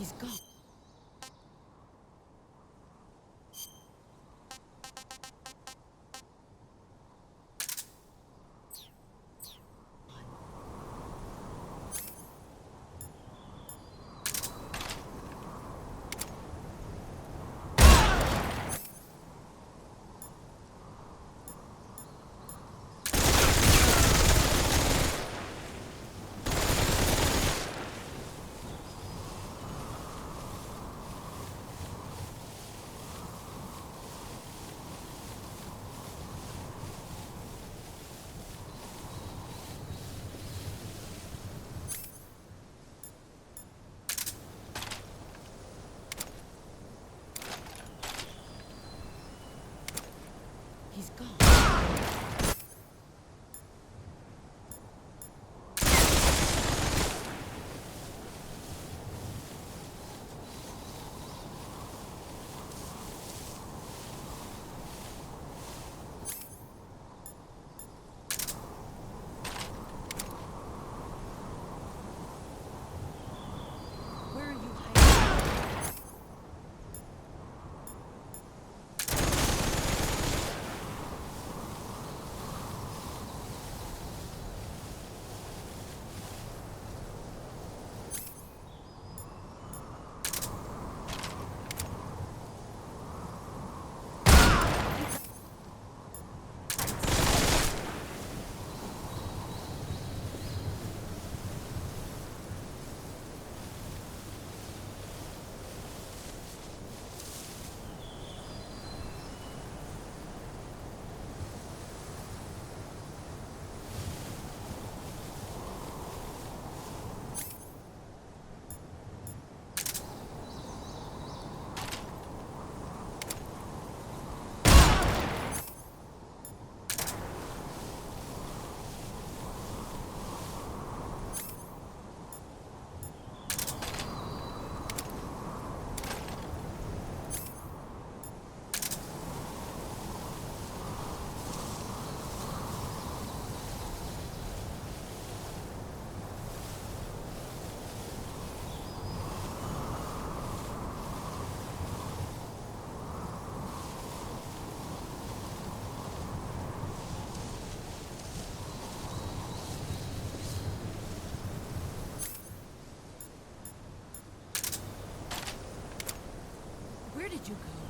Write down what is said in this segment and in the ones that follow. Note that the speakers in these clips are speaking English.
He's gone. He's gone. Where are you hiding? Where did you go?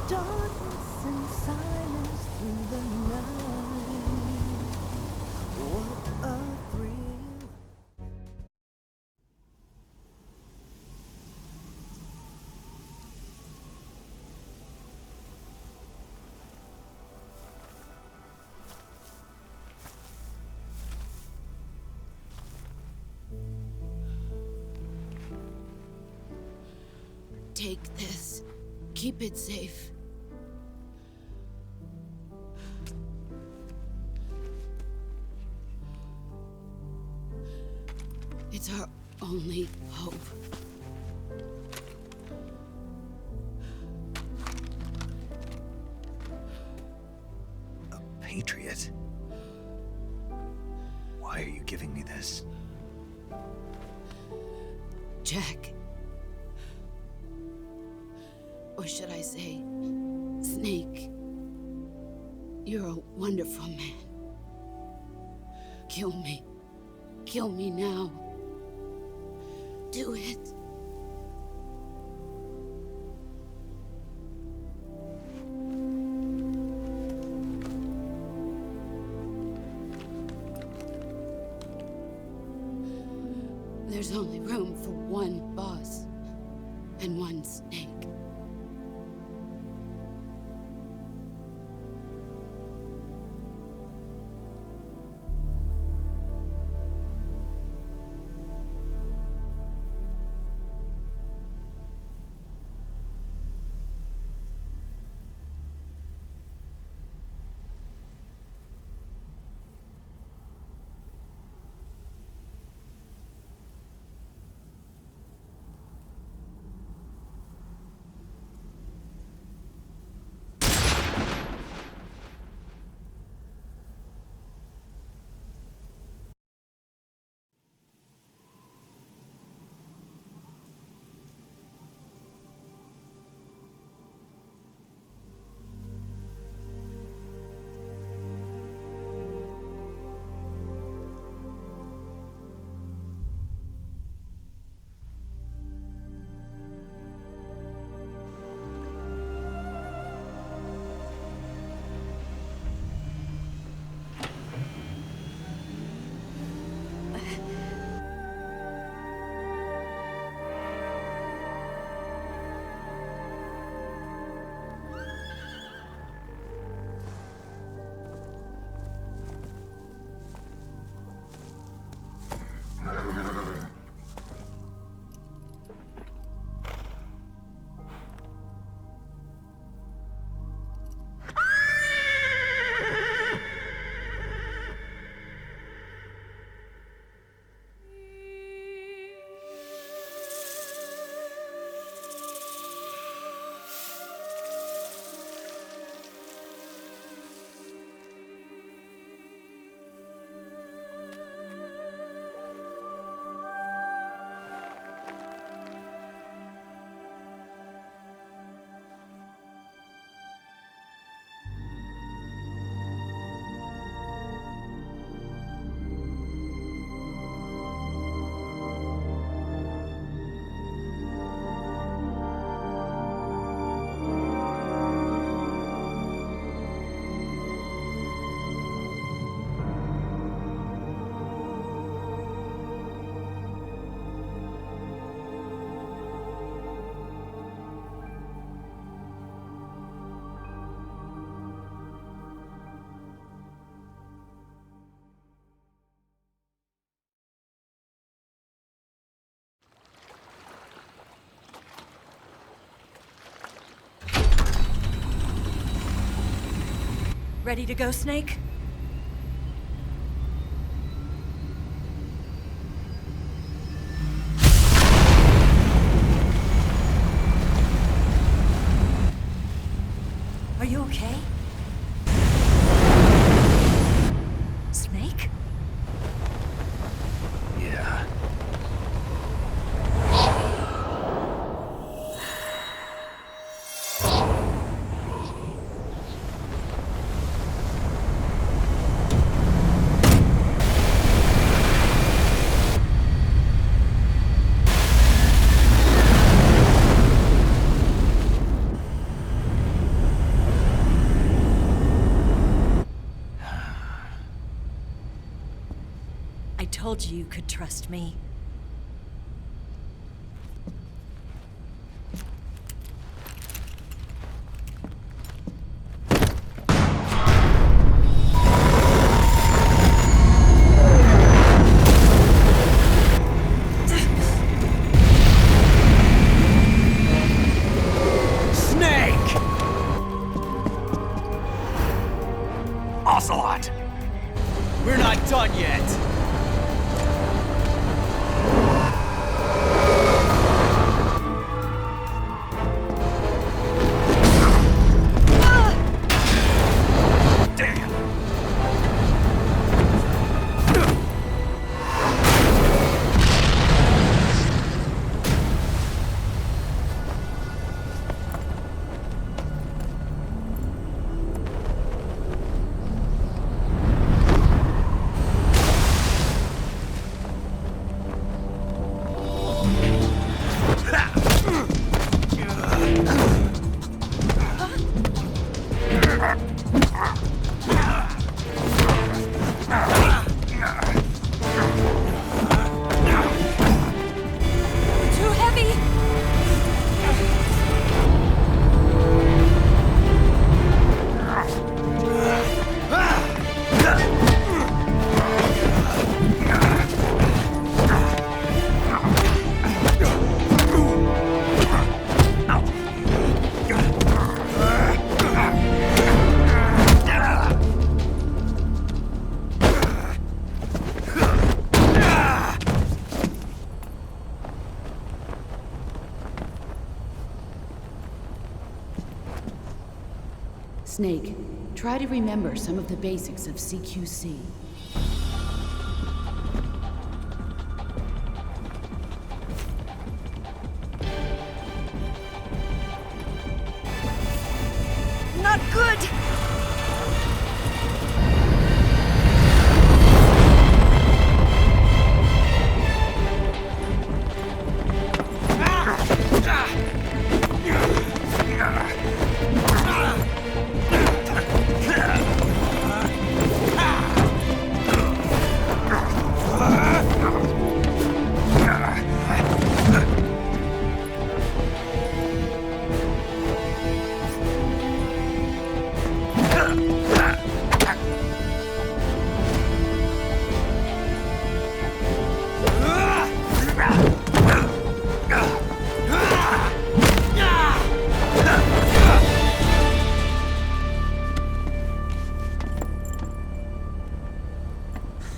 darkness and silence through the night. What a thrill. Take this. Keep it safe. It's our only hope. A patriot? Why are you giving me this? Jack. Or should I say, Snake. You're a wonderful man. Kill me. Kill me now. Do it. There's only room for one boss and one snake. Ready to go, Snake? Are you okay? Snake? Yeah. told you could trust me. Ocelot! We're not done yet! Damn! Too heavy! Snake, try to remember some of the basics of CQC. Not good!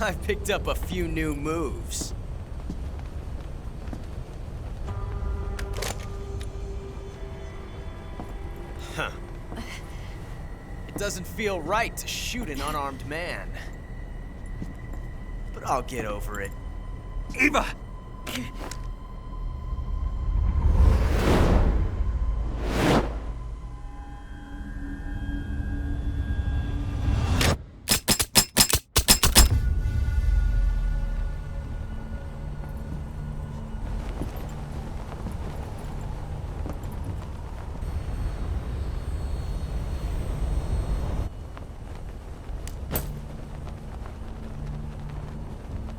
I've picked up a few new moves. Huh. It doesn't feel right to shoot an unarmed man. But I'll get over it. Eva!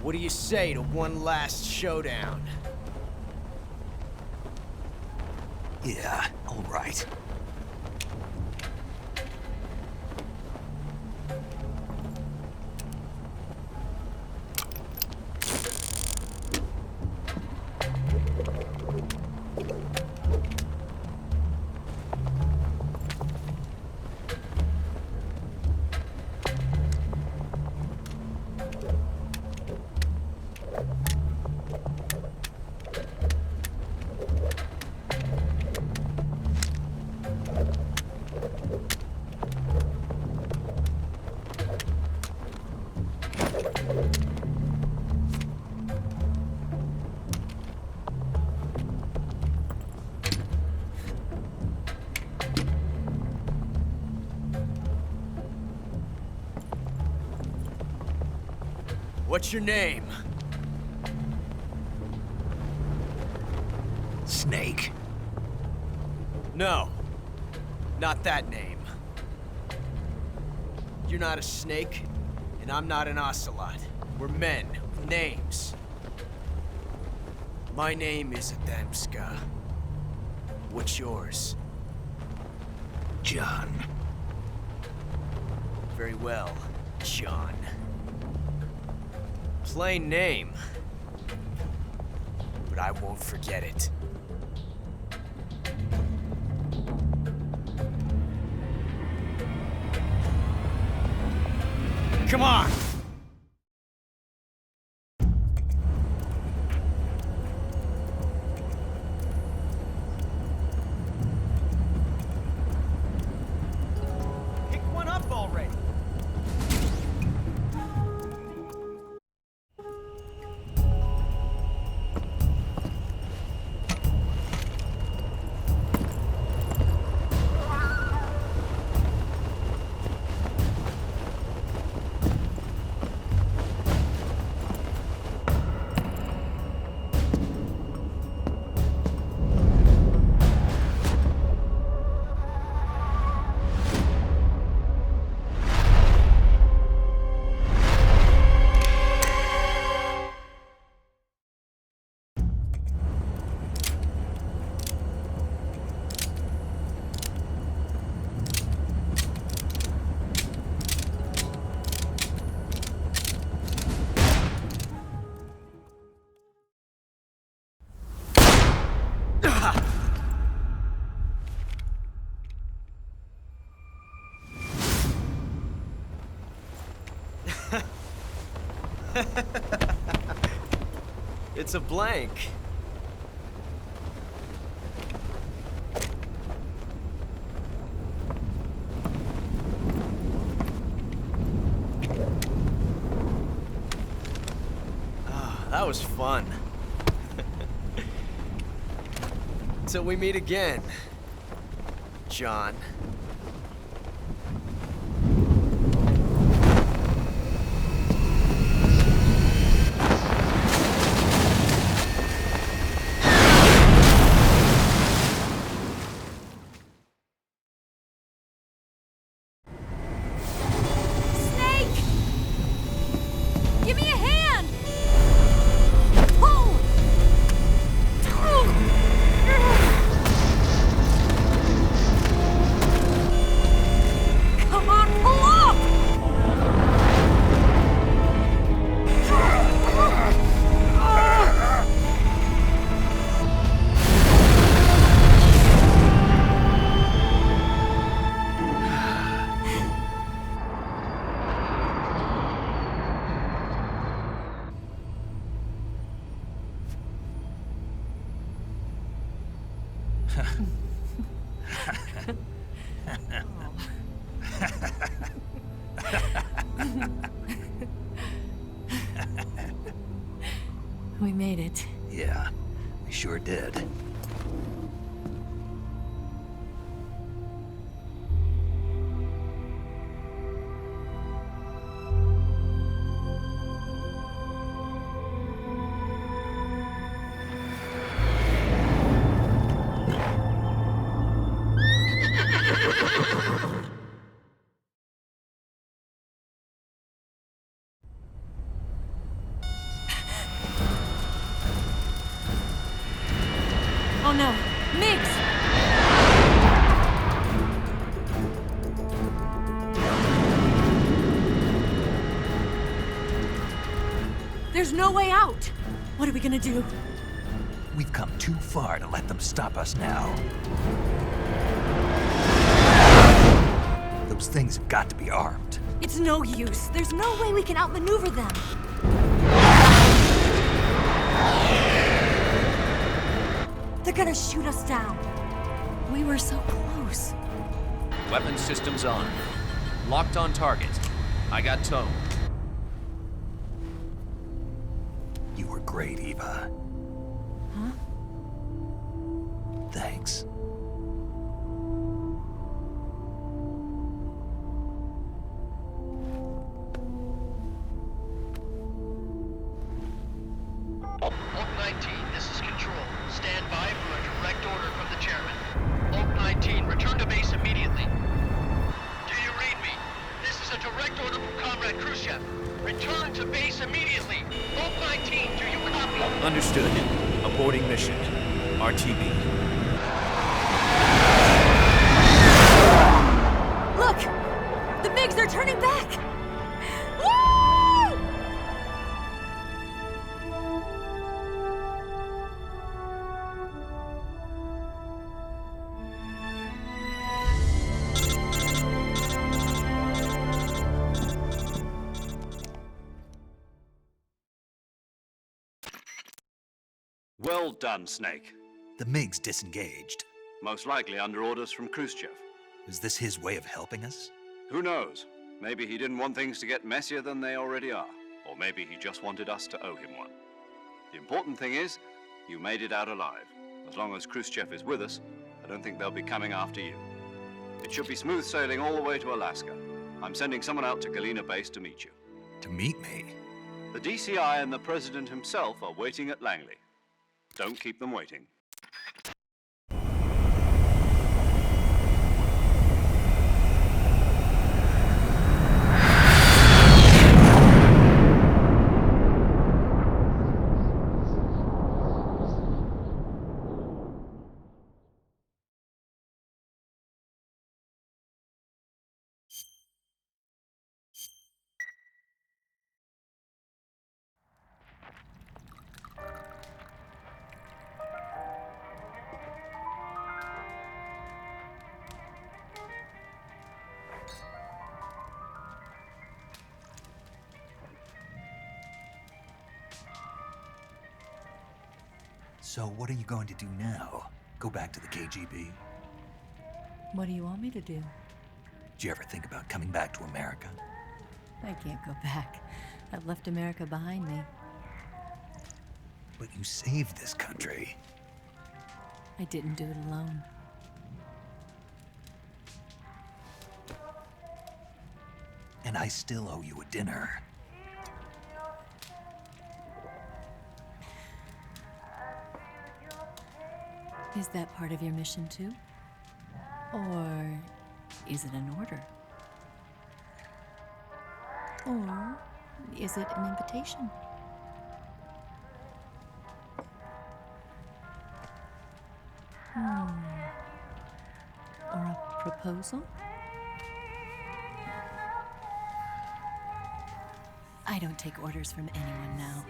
What do you say to one last showdown? Yeah, all right. What's your name? Snake. No. Not that name. You're not a snake, and I'm not an ocelot. We're men with names. My name is Adamska. What's yours? John. Very well, John. Plain name. But I won't forget it. Come on! Pick one up already! It's a blank. Ah, that was fun. Till we meet again, John. Give me a hand! Pull! Come on, pull up! We made it. Yeah, we sure did. Oh no, Mix! There's no way out! What are we gonna do? We've come too far to let them stop us now. Those things have got to be armed. It's no use. There's no way we can outmaneuver them. They're gonna shoot us down. We were so close. Weapons systems on. Locked on target. I got towed. You were great, Eva. Huh? Thanks. Oak 19, this is Control. Stand by for a direct order from the chairman. Oak 19, return to base immediately. Do you read me? This is a direct order from Comrade Khrushchev. Return to base immediately. RTB. Look! The MiGs are turning back! Woo! Well done, Snake. The MiG's disengaged. Most likely under orders from Khrushchev. Is this his way of helping us? Who knows? Maybe he didn't want things to get messier than they already are. Or maybe he just wanted us to owe him one. The important thing is, you made it out alive. As long as Khrushchev is with us, I don't think they'll be coming after you. It should be smooth sailing all the way to Alaska. I'm sending someone out to Galena Base to meet you. To meet me? The DCI and the President himself are waiting at Langley. Don't keep them waiting. So what are you going to do now? Go back to the KGB? What do you want me to do? Did you ever think about coming back to America? I can't go back. I've left America behind me. But you saved this country. I didn't do it alone. And I still owe you a dinner. Is that part of your mission too? Or is it an order? Or is it an invitation? Or a proposal? I don't take orders from anyone now.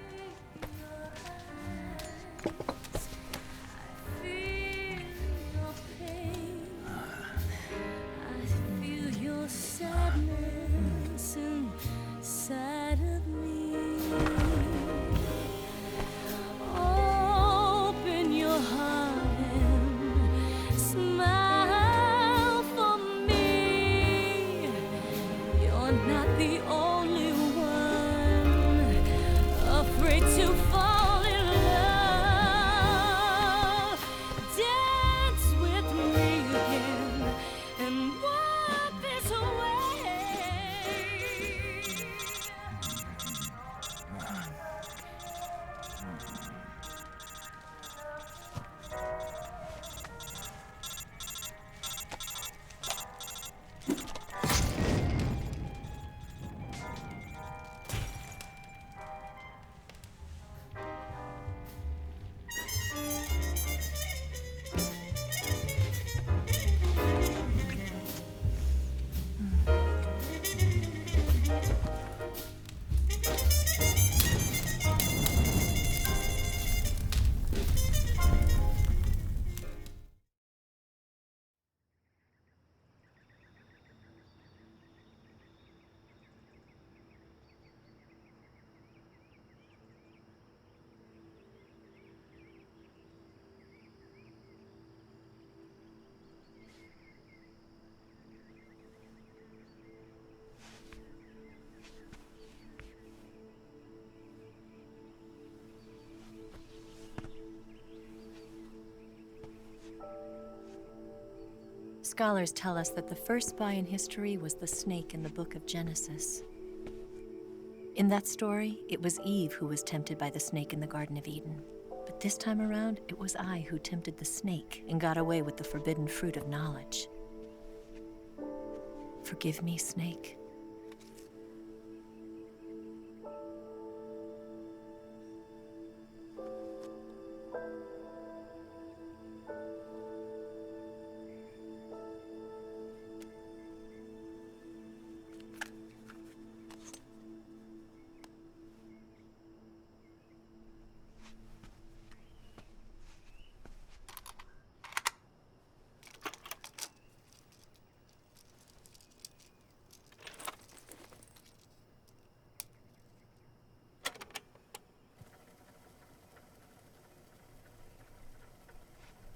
Scholars tell us that the first spy in history was the snake in the book of Genesis. In that story, it was Eve who was tempted by the snake in the Garden of Eden. But this time around, it was I who tempted the snake and got away with the forbidden fruit of knowledge. Forgive me, Snake.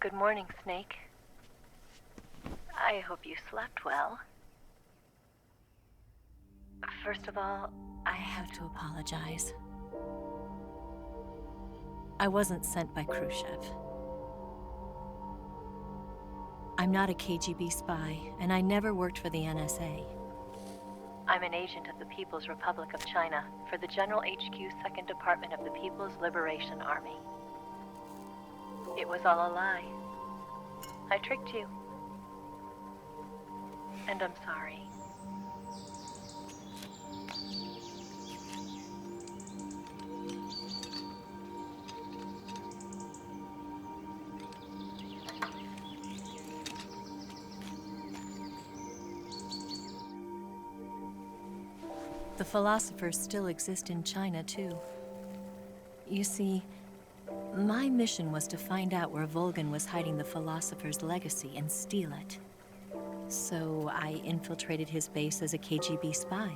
Good morning, Snake. I hope you slept well. First of all, I have to apologize. I wasn't sent by Khrushchev. I'm not a KGB spy, and I never worked for the NSA. I'm an agent of the People's Republic of China for the General HQ 2nd Department of the People's Liberation Army. It was all a lie. I tricked you. And I'm sorry. The philosophers still exist in China, too. You see, my mission was to find out where Volgin was hiding the philosopher's legacy and steal it. So I infiltrated his base as a KGB spy.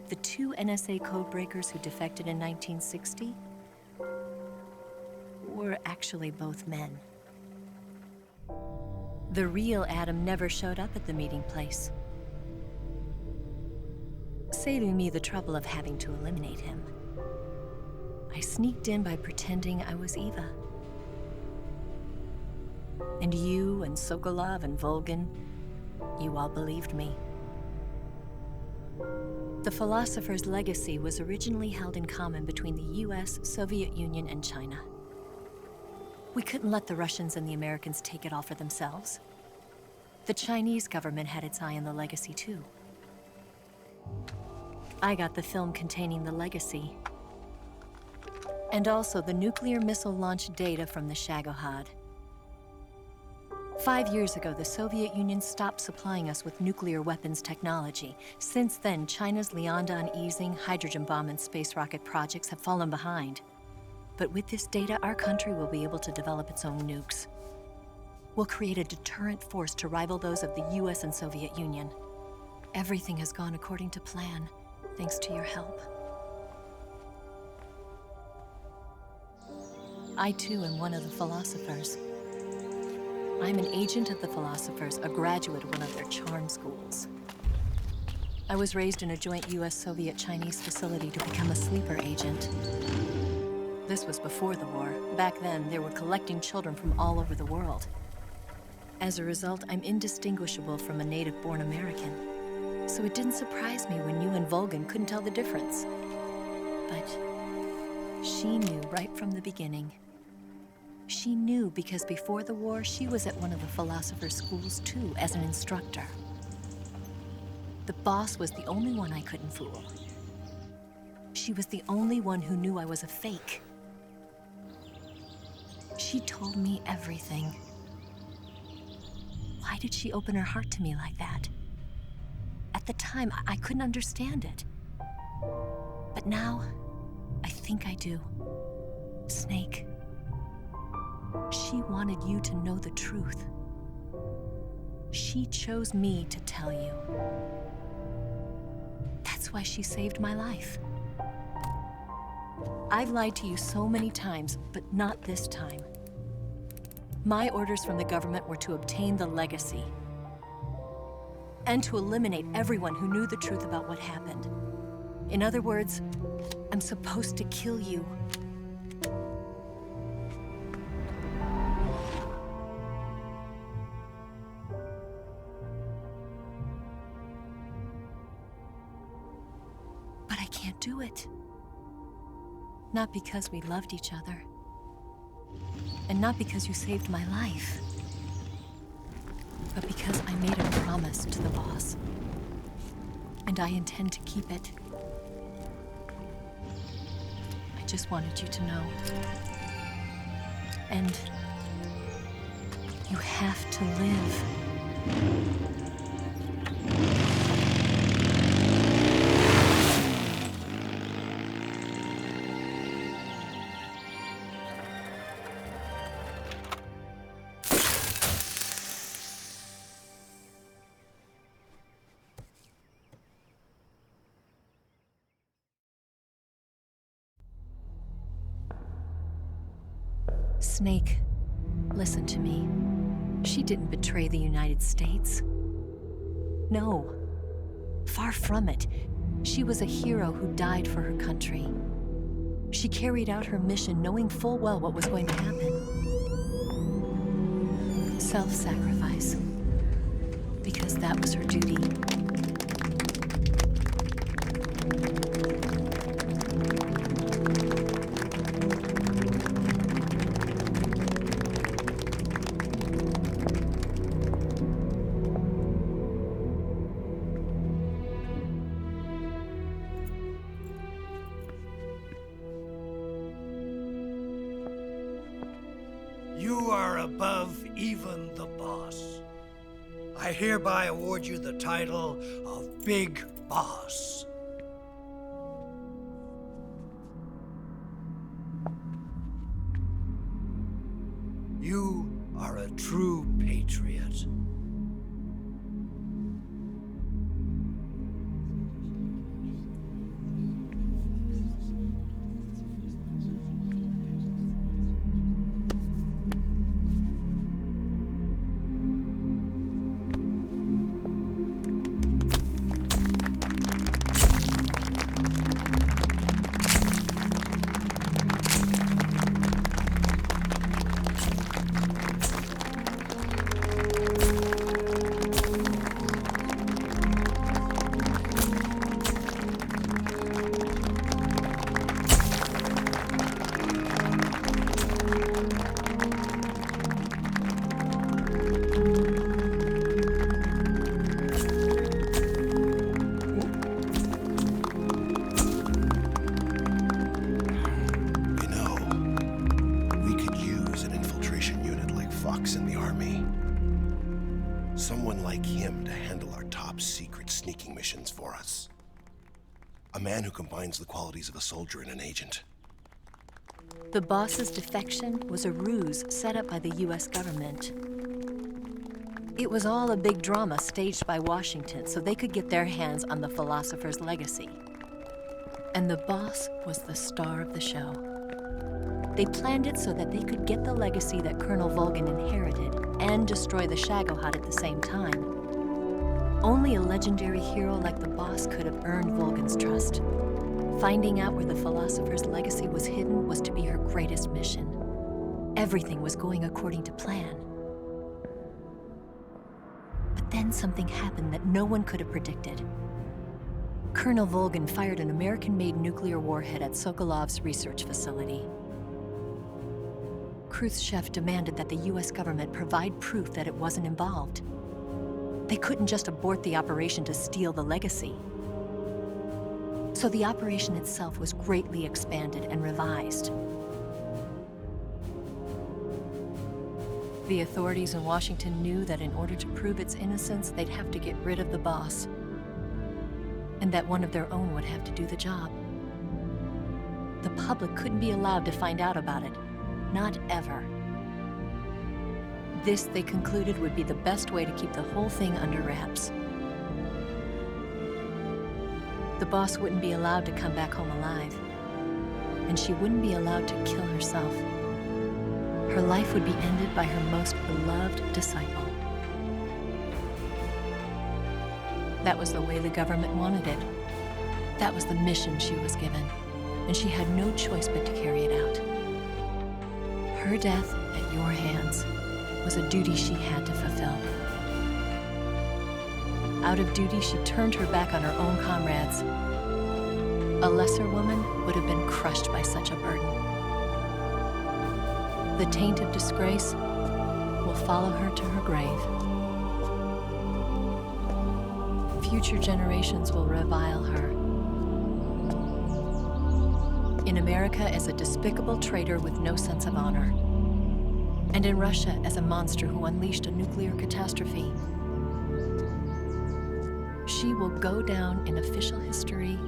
The 2 NSA codebreakers who defected in 1960 were actually both men. The real Adam never showed up at the meeting place, saving me the trouble of having to eliminate him. I sneaked in by pretending I was Eva. And you and Sokolov and Volgin, you all believed me. The philosopher's legacy was originally held in common between the US, Soviet Union, and China. We couldn't let the Russians and the Americans take it all for themselves. The Chinese government had its eye on the legacy, too. I got the film containing the legacy, and also the nuclear missile launch data from the Shagohod. 5 years ago, the Soviet Union stopped supplying us with nuclear weapons technology. Since then, China's Liaodong easing, hydrogen bomb, and space rocket projects have fallen behind. But with this data, our country will be able to develop its own nukes. We'll create a deterrent force to rival those of the US and Soviet Union. Everything has gone according to plan, thanks to your help. I, too, am one of the philosophers. I'm an agent of the philosophers, a graduate of one of their charm schools. I was raised in a joint US-Soviet-Chinese facility to become a sleeper agent. This was before the war. Back then, they were collecting children from all over the world. As a result, I'm indistinguishable from a native-born American. So it didn't surprise me when you and Volgin couldn't tell the difference. But she knew right from the beginning. She knew because before the war, she was at one of the philosopher's schools too, as an instructor. The boss was the only one I couldn't fool. She was the only one who knew I was a fake. She told me everything. Why did she open her heart to me like that? At the time, I couldn't understand it. But now, I think I do. Snake. She wanted you to know the truth. She chose me to tell you. That's why she saved my life. I've lied to you so many times, but not this time. My orders from the government were to obtain the legacy and to eliminate everyone who knew the truth about what happened. In other words, I'm supposed to kill you. But I can't do it. Not because we loved each other. And not because you saved my life. But because I made a promise to the boss. And I intend to keep it. I just wanted you to know. And you have to live. Snake, listen to me. She didn't betray the United States. No, far from it. She was a hero who died for her country. She carried out her mission knowing full well what was going to happen. Self-sacrifice. Because that was her duty. You are above even the boss. I hereby award you the title of Big Boss. You are a true patriot. Someone like him to handle our top secret sneaking missions for us. A man who combines the qualities of a soldier and an agent. The boss's defection was a ruse set up by the US government. It was all a big drama staged by Washington so they could get their hands on the philosopher's legacy. And the boss was the star of the show. They planned it so that they could get the legacy that Colonel Volgin inherited and destroy the Shagohod at the same time. Only a legendary hero like the boss could have earned Volgin's trust. Finding out where the philosopher's legacy was hidden was to be her greatest mission. Everything was going according to plan. But then something happened that no one could have predicted. Colonel Volgin fired an American-made nuclear warhead at Sokolov's research facility. Khrushchev demanded that the US government provide proof that it wasn't involved. They couldn't just abort the operation to steal the legacy. So the operation itself was greatly expanded and revised. The authorities in Washington knew that in order to prove its innocence, they'd have to get rid of the boss, and that one of their own would have to do the job. The public couldn't be allowed to find out about it. Not ever. This, they concluded, would be the best way to keep the whole thing under wraps. The boss wouldn't be allowed to come back home alive, and she wouldn't be allowed to kill herself. Her life would be ended by her most beloved disciple. That was the way the government wanted it. That was the mission she was given, and she had no choice but to carry it out. Her death at your hands was a duty she had to fulfill. Out of duty, she turned her back on her own comrades. A lesser woman would have been crushed by such a burden. The taint of disgrace will follow her to her grave. Future generations will revile her. In America as a despicable traitor with no sense of honor. And in Russia as a monster who unleashed a nuclear catastrophe. She will go down in official history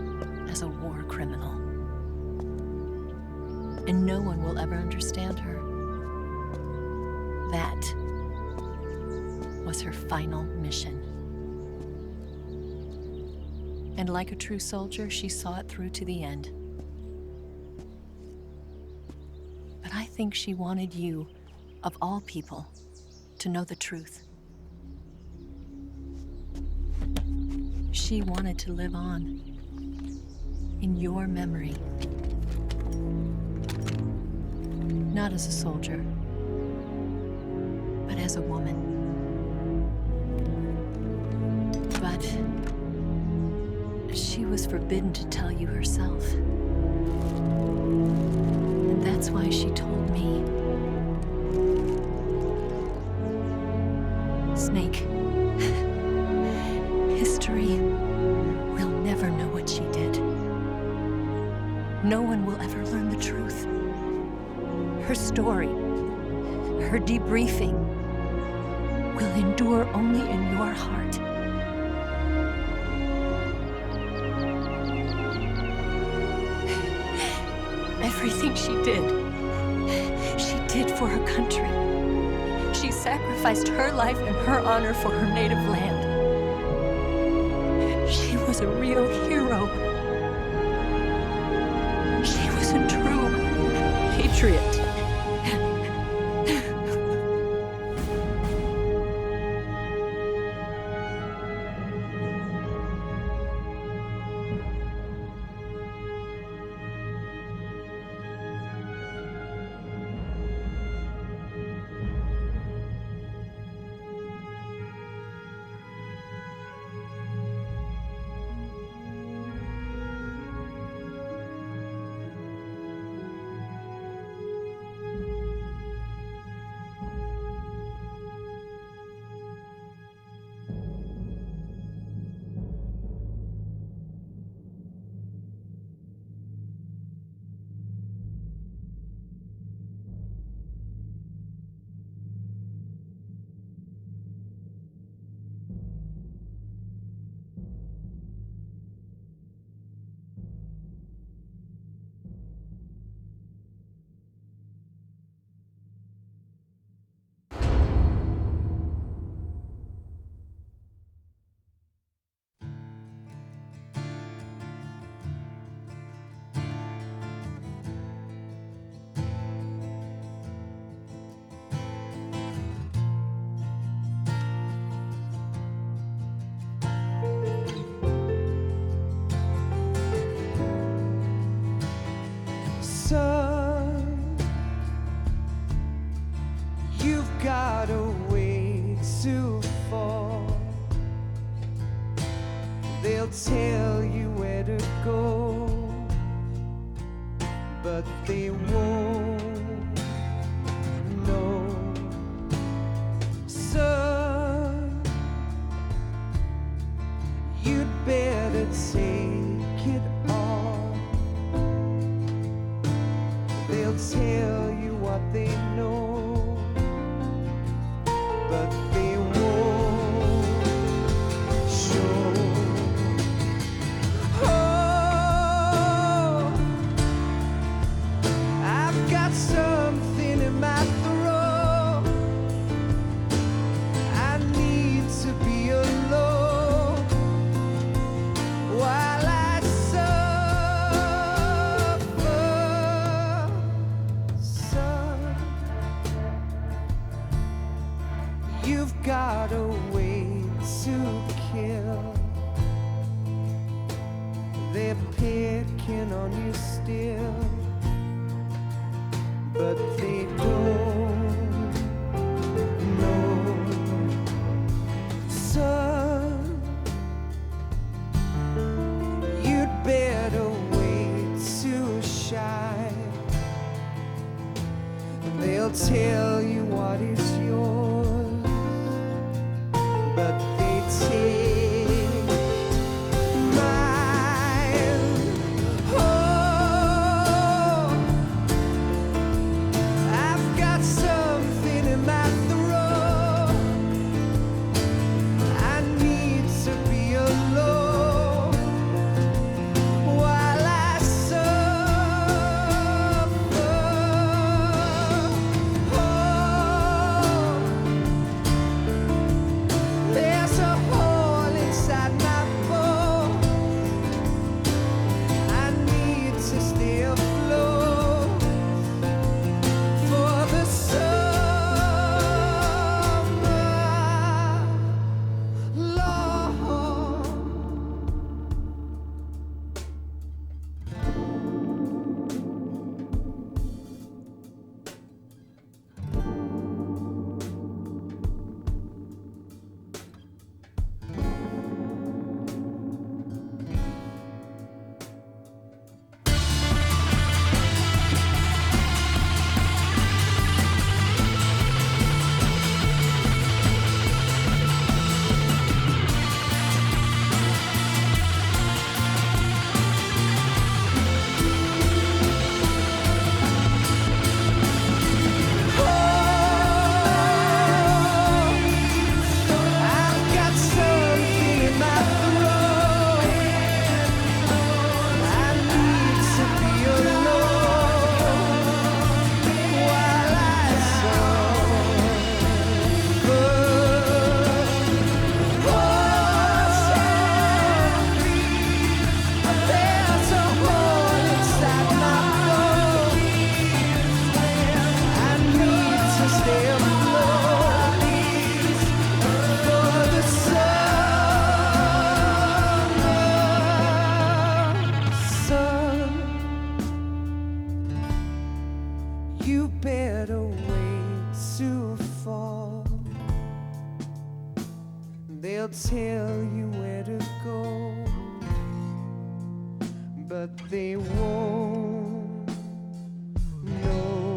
as a war criminal. And no one will ever understand her. That was her final mission. And like a true soldier, she saw it through to the end. But I think she wanted you of all people, to know the truth. She wanted to live on in your memory. Not as a soldier, but as a woman. But she was forbidden to tell you herself. And that's why she told me. Snake, history will never know what she did. No one will ever learn the truth. Her story, her debriefing, will endure only in your heart. Everything she did for her country. She sacrificed her life and her honor for her native land. She was a real hero. She was a true patriot. Son, you've got a way to fall. They'll tell you where to go, but they won't know. Son, you'd better take it all. They'll tell you what they know, but they won't show. Oh, I've got something in my throat. I need to be alone while I suffer. Son, you've got a way to kill. They're picking on you still, but they don't know. Son, you'd better wait to shine. They'll tell you what is yours, but they take mine. Oh, I've got call. They'll tell you where to go, but they won't know.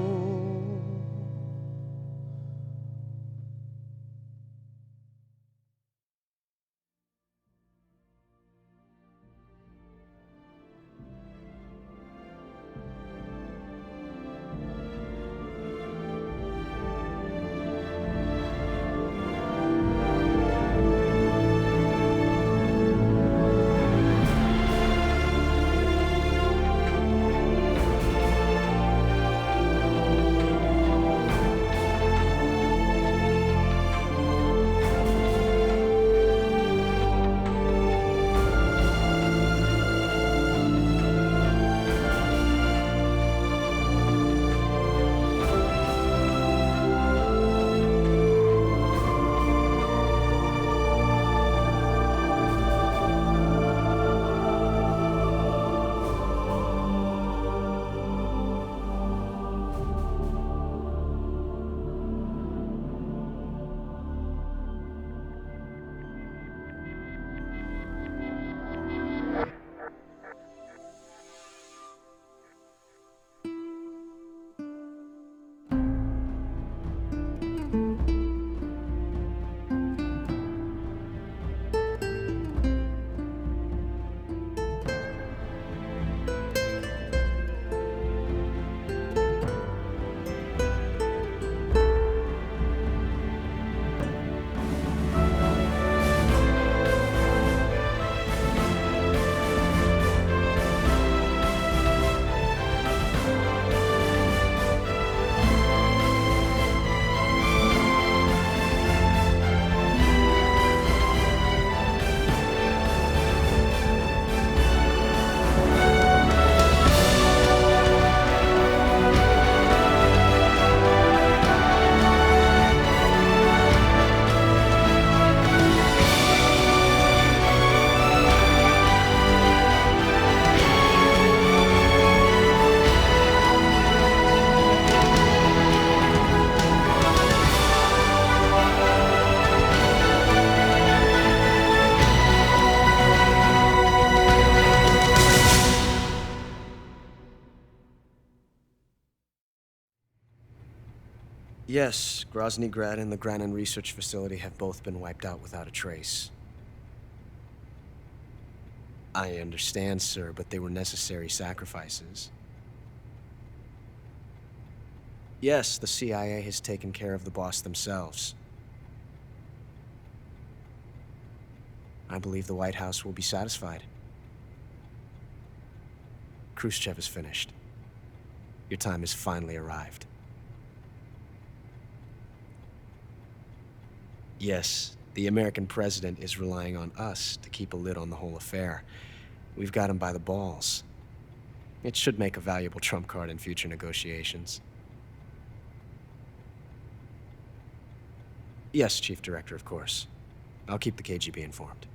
Yes, Grozny Grad and the Granin Research Facility have both been wiped out without a trace. I understand, sir, but they were necessary sacrifices. Yes, the CIA has taken care of the boss themselves. I believe the White House will be satisfied. Khrushchev is finished. Your time has finally arrived. Yes, the American president is relying on us to keep a lid on the whole affair. We've got him by the balls. It should make a valuable trump card in future negotiations. Yes, Chief Director, of course. I'll keep the KGB informed.